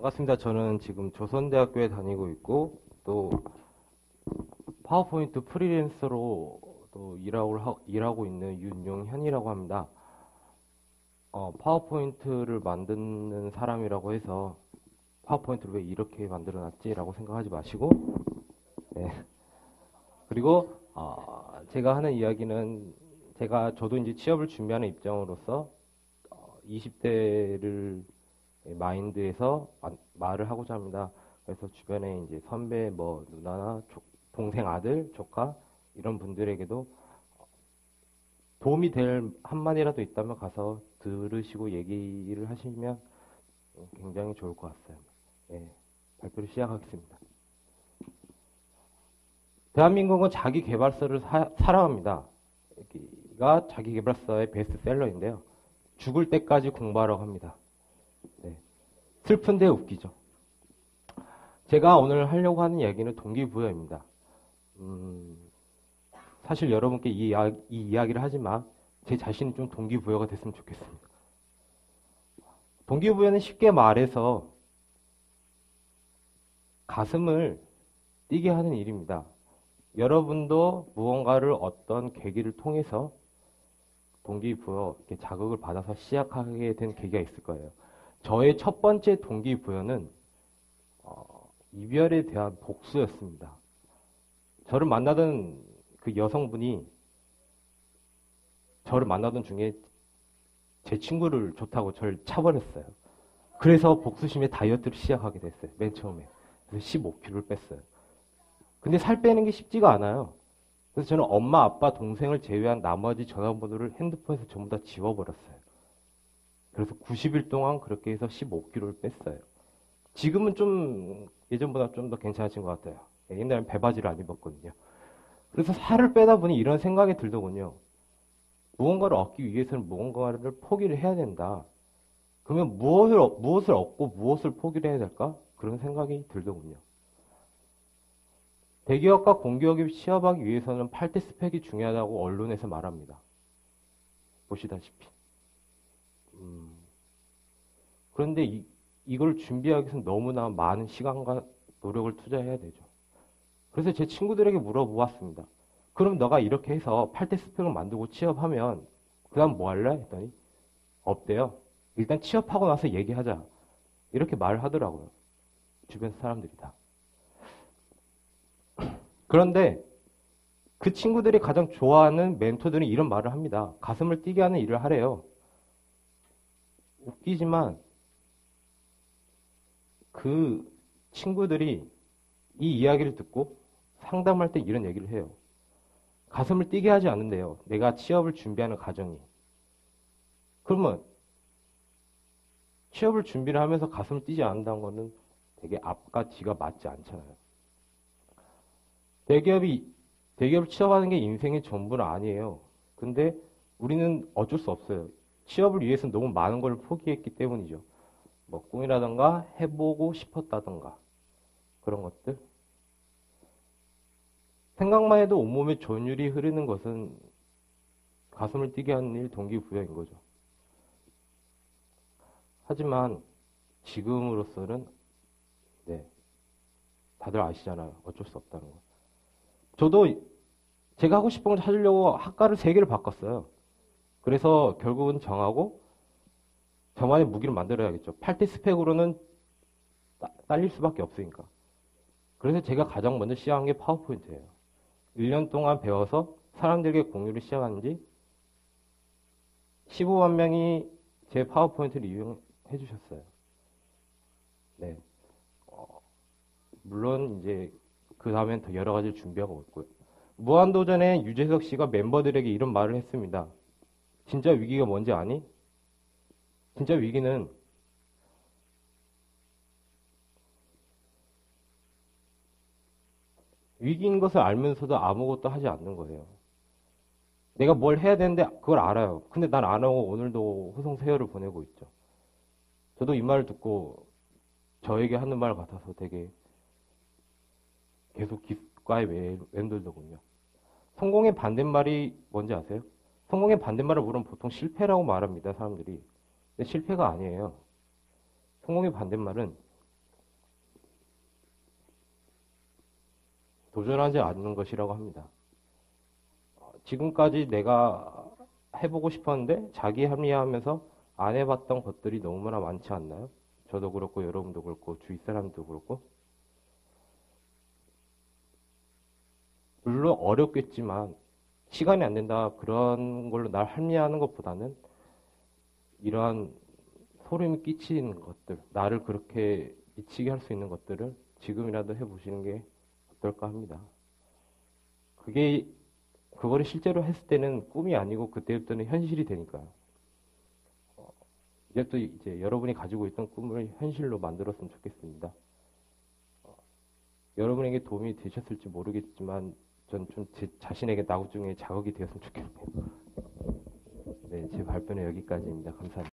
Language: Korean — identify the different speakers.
Speaker 1: 반갑습니다. 저는 지금 조선대학교에 다니고 있고 또 파워포인트 프리랜서로 또 일하고 있는 윤용현이라고 합니다. 파워포인트를 만드는 사람이라고 해서 파워포인트를 왜 이렇게 만들어놨지라고 생각하지 마시고, 네. 그리고 제가 하는 이야기는 저도 이제 취업을 준비하는 입장으로서 20대를 마인드에서 말을 하고자 합니다. 그래서 주변에 이제 선배, 누나나 동생 아들, 조카 이런 분들에게도 도움이 될 한마디라도 있다면 가서 들으시고 얘기를 하시면 굉장히 좋을 것 같아요. 네, 발표를 시작하겠습니다. 대한민국은 자기계발서를 사랑합니다. 여기가 자기계발서의 베스트셀러인데요. 죽을 때까지 공부하라고 합니다. 네. 슬픈데 웃기죠. 제가 오늘 하려고 하는 이야기는 동기부여입니다. 사실 여러분께 이 이야기를 하지만 제 자신이 좀 동기부여가 됐으면 좋겠습니다. 동기부여는 쉽게 말해서 가슴을 뛰게 하는 일입니다. 여러분도 무언가를 어떤 계기를 통해서 동기부여, 이렇게 자극을 받아서 시작하게 된 계기가 있을 거예요. 저의 첫 번째 동기부여는 이별에 대한 복수였습니다. 저를 만나던 그 여성분이 저를 만나던 중에 제 친구를 좋다고 저를 차버렸어요. 그래서 복수심에 다이어트를 시작하게 됐어요. 맨 처음에. 그래서 15kg를 뺐어요. 근데 살 빼는 게 쉽지가 않아요. 그래서 저는 엄마, 아빠, 동생을 제외한 나머지 전화번호를 핸드폰에서 전부 다 지워버렸어요. 그래서 90일 동안 그렇게 해서 15kg를 뺐어요. 지금은 좀 예전보다 좀 더 괜찮아진 것 같아요. 옛날엔 배바지를 안 입었거든요. 그래서 살을 빼다 보니 이런 생각이 들더군요. 무언가를 얻기 위해서는 무언가를 포기를 해야 된다. 그러면 무엇을 얻고 무엇을 포기를 해야 될까? 그런 생각이 들더군요. 대기업과 공기업이 취업하기 위해서는 8대 스펙이 중요하다고 언론에서 말합니다. 보시다시피. 그런데 이걸 준비하기 위해서는 너무나 많은 시간과 노력을 투자해야 되죠. 그래서 제 친구들에게 물어보았습니다. 그럼 너가 이렇게 해서 8대 스펙을 만들고 취업하면 그 다음 뭐 할래? 했더니 없대요. 일단 취업하고 나서 얘기하자. 이렇게 말을 하더라고요. 주변 사람들이 다. 그런데 그 친구들이 가장 좋아하는 멘토들은 이런 말을 합니다. 가슴을 뛰게 하는 일을 하래요. 웃기지만 그 친구들이 이 이야기를 듣고 상담할 때 이런 얘기를 해요. 가슴을 뛰게 하지 않는데요. 내가 취업을 준비하는 과정이. 그러면 취업을 준비를 하면서 가슴을 뛰지 않는다는 것은 되게 앞과 뒤가 맞지 않잖아요. 대기업을 취업하는 게 인생의 전부는 아니에요. 근데 우리는 어쩔 수 없어요. 취업을 위해서는 너무 많은 걸 포기했기 때문이죠. 꿈이라던가 해보고 싶었다던가 그런 것들. 생각만 해도 온몸에 전율이 흐르는 것은 가슴을 뛰게 하는 일, 동기부여인 거죠. 하지만 지금으로서는 다들 아시잖아요. 어쩔 수 없다는 거. 저도 제가 하고 싶은 걸 찾으려고 학과를 3개를 바꿨어요. 그래서 결국은 정하고 저만의 무기를 만들어야겠죠. 8대 스펙으로는 딸릴 수밖에 없으니까. 그래서 제가 가장 먼저 시작한 게 파워포인트예요. 1년 동안 배워서 사람들에게 공유를 시작한 지 15만 명이 제 파워포인트를 이용해 주셨어요. 네. 물론 이제 그 다음엔 더 여러 가지를 준비하고 있고요. 무한도전에 유재석 씨가 멤버들에게 이런 말을 했습니다. 진짜 위기가 뭔지 아니? 진짜 위기는 위기인 것을 알면서도 아무것도 하지 않는 거예요. 내가 뭘 해야 되는데 그걸 알아요. 근데 난 안 하고 오늘도 호송세열을 보내고 있죠. 저도 이 말을 듣고 저에게 하는 말 같아서 되게 계속 귓가에 맴돌더군요. 성공의 반대말이 뭔지 아세요? 성공의 반대말을 물으면 보통 실패라고 말합니다, 사람들이. 근데 실패가 아니에요. 성공의 반대말은 도전하지 않는 것이라고 합니다. 지금까지 내가 해보고 싶었는데 자기 합리화하면서 안 해봤던 것들이 너무나 많지 않나요? 저도 그렇고 여러분도 그렇고 주위 사람도 그렇고. 물론 어렵겠지만 시간이 안 된다 그런 걸로 날 합리화하는 것보다는 이러한 소름이 끼치는 것들, 나를 그렇게 미치게 할 수 있는 것들을 지금이라도 해보시는 게 어떨까 합니다. 그거를 실제로 했을 때는 꿈이 아니고 그때부터는 현실이 되니까요. 이제부터 이제 여러분이 가지고 있던 꿈을 현실로 만들었으면 좋겠습니다. 여러분에게 도움이 되셨을지 모르겠지만 전 좀 제 자신에게 나중에 자극이 되었으면 좋겠네요. 네, 제 발표는 여기까지입니다. 감사합니다.